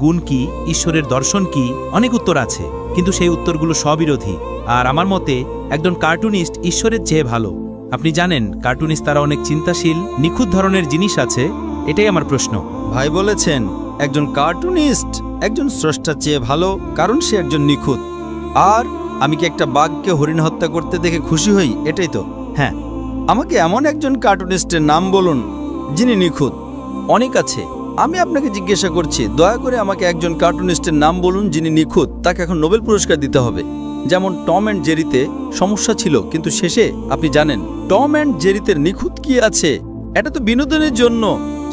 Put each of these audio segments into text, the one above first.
গুণ কি, ঈশ্বরের দর্শন কি, অনেক উত্তর আছে, কিন্তু সেই উত্তরগুলো স্ববিরোধী। আর আমার মতে একজন কার্টুনিস্ট ঈশ্বরের চেয়ে ভালো। আপনি জানেন, কার্টুনিস্ট তারা অনেক চিন্তাশীল, নিখুঁত ধরনের জিনিস আছে। এটাই আমার প্রশ্ন। ভাই বলেছেন একজন কার্টুনিস্ট একজন স্রষ্টার চেয়ে ভালো, কারণ সে একজন নিখুঁত। আর আমি কি একটা বাঘকে হরিণ হত্যা করতে দেখে খুশি হই? এটাই তো। হ্যাঁ, আমাকে এমন একজন কার্টুনিস্টের নাম বলুন যিনি নিখুঁত। অনেক আছে। আমি আপনাকে জিজ্ঞাসা করছি, দয়া করে আমাকে একজন কার্টুনিস্টের নাম বলুন যিনি নিখুঁত। তাকে এখন নোবেল পুরস্কার দিতে হবে। যেমন টম অ্যান্ড জেরিতে সমস্যা ছিল, কিন্তু শেষে আপনি জানেন টম অ্যান্ড জেরিতে নিখুঁত কি আছে? এটা তো বিনোদনের জন্য,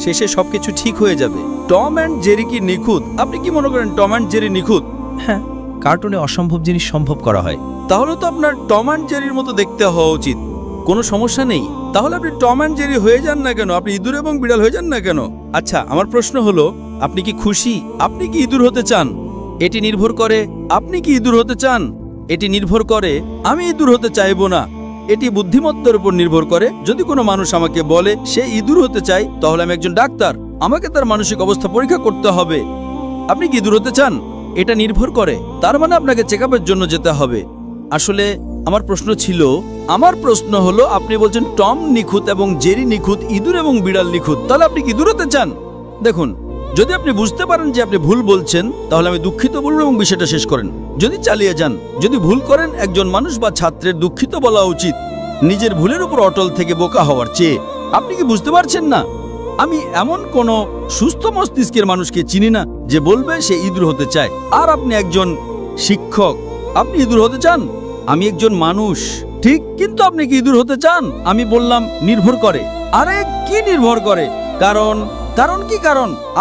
শেষে সবকিছু ঠিক হয়ে যাবে। টম অ্যান্ড জেরি কি নিখুঁত? আপনি কি মনে করেন টম অ্যান্ড জেরি নিখুঁত? হ্যাঁ, কার্টুনে অসম্ভব জিনিস সম্ভব করা হয়। তাহলে তো আপনার টম অ্যান্ড জেরির মতো দেখতে হওয়া উচিত। কোনো সমস্যা নেই, তাহলে আপনি টম অ্যান্ড জেরি হয়ে যান না কেন? আপনি ইঁদুর এবং বিড়াল হয়ে যান না কেন? আচ্ছা, আমার প্রশ্ন হলো, আপনি কি খুশি? আপনি কি ইঁদুর হতে চান? এটি নির্ভর করে আপনি কি ইঁদুর হতে চান। এটি নির্ভর করে আমি ইঁদুর হতে চাইবো না। এটি বুদ্ধিমত্তার উপর নির্ভর করে। যদি কোনো মানুষ আমাকে বলে সে ইঁদুর হতে চায়, তাহলে আমি একজন ডাক্তার, আমাকে তার মানসিক অবস্থা পরীক্ষা করতে হবে। আপনি কি ইঁদুর হতে চান? এটা নির্ভর করে, তার মানে আপনাকে চেকআপের জন্য যেতে হবে। আসলে আমার প্রশ্ন হলো, আপনি বলছেন টম নিখুঁত এবং জেরি নিখুঁত, ইঁদুর এবং বিড়াল নিখুঁত, তাহলে আপনি কি ইঁদুর হতে চান? দেখুন, যদি আপনি বুঝতে পারেন যে আপনি ভুল বলছেন, তাহলে আমি দুঃখিত বলবো এবং বিষয়টা শেষ করেন। যদি চালিয়ে যান, যদি ভুল করেন, একজন মানুষ বা ছাত্রের দুঃখিত বলা উচিত, নিজের ভুলের উপর অটল থেকে বোকা হওয়ার চেয়ে। আপনি কি বুঝতে পারছেন না? আমি এমন কোনো সুস্থ মস্তিষ্কের মানুষকে চিনি না যে বলবে সে ইঁদুর হতে চায়। আর আপনি একজন শিক্ষক, আপনি ইঁদুর হতে চান? আমি একজন মানুষ, ঠিক, কিন্তু আপনি কি ইঁদুর হতে চান? আমি বললাম নির্ভর করে। আরে কি নির্ভর করে? কারণ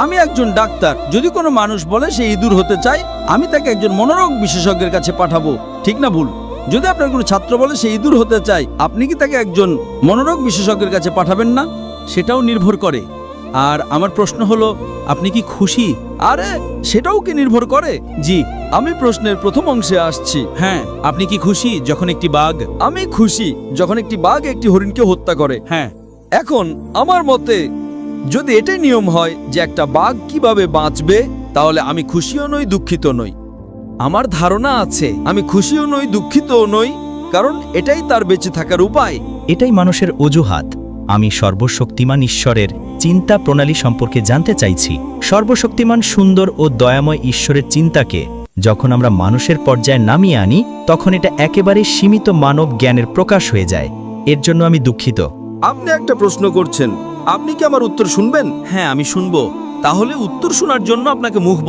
আমি একজন ডাক্তার। যদি কোনো মানুষ বলে সে ইঁদুর হতে চায়, আমি তাকে একজন মনোরোগ বিশেষজ্ঞের কাছে পাঠাবো, ঠিক না ভুল? যদি আপনার কোনো ছাত্র বলে সে ইঁদুর হতে চায়, আপনি কি তাকে একজন মনোরোগ বিশেষজ্ঞের কাছে পাঠাবেন না? সেটাও নির্ভর করে। আর আমার প্রশ্ন হলো, আপনি কি খুশি? আরে সেটাও কি নির্ভর করে? জি, আমি প্রশ্নের প্রথম অংশে আসছি। হ্যাঁ, আপনি কি খুশি যখন একটি বাঘ? আমি খুশি যখন একটি বাঘ একটি হরিণকে হত্যা করে। হ্যাঁ। এখন আমার মতে যদি এটাই নিয়ম হয় যে একটা বাঘ কিভাবে বাঁচবে, তাহলে আমি খুশিও নই, দুঃখিত নই। আমার ধারণা আছে আমি খুশিও নই, দুঃখিতও নই, কারণ এটাই তার বেঁচে থাকার উপায়। এটাই মানুষের অজুহাত। আমি সর্বশক্তিমান ঈশ্বরের চিন্তা প্রণালী সম্পর্কে জানতে চাইছি। সর্বশক্তিমান, সুন্দর ও দয়াময় ঈশ্বরের চিন্তাকে যখন আমরা মানুষের পর্যায়ে নামিয়ে আনি, তখন এটা একেবারে সীমিত মানব জ্ঞানের প্রকাশ হয়ে যায়। এর জন্য আমি দুঃখিত। আপনি একটা প্রশ্ন করছেন, আপনি কি আমার উত্তর শুনবেন? হ্যাঁ, আমি শুনবো। তাহলে উত্তর শোনার জন্য আপনাকে মুখ বন্ধ